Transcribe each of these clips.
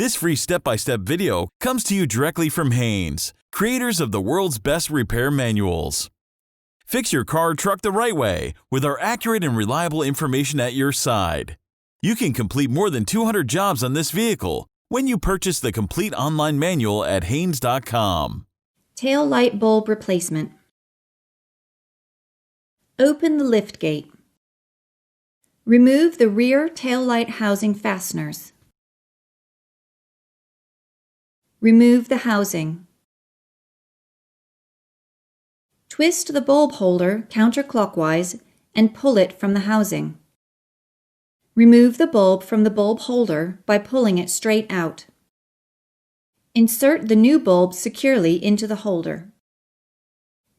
This free step-by-step video comes to you directly from Haynes, creators of the world's best repair manuals. Fix your car or truck the right way with our accurate and reliable information at your side. You can complete more than 200 jobs on this vehicle when you purchase the complete online manual at Haynes.com. Tail light bulb replacement. Open the lift gate. Remove the rear tail light housing fasteners. Remove the housing. Twist the bulb holder counterclockwise and pull it from the housing. Remove the bulb from the bulb holder by pulling it straight out. Insert the new bulb securely into the holder.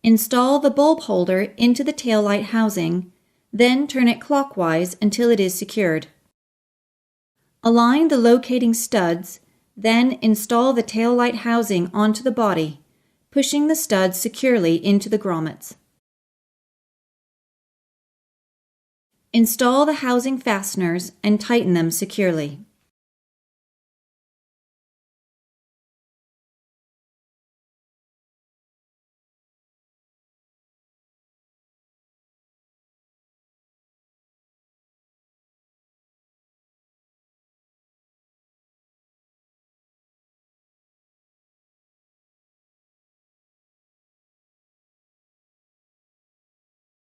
Install the bulb holder into the taillight housing, then turn it clockwise until it is secured. Align the locating studs, then install the taillight housing onto the body, pushing the studs securely into the grommets. Install the housing fasteners and tighten them securely.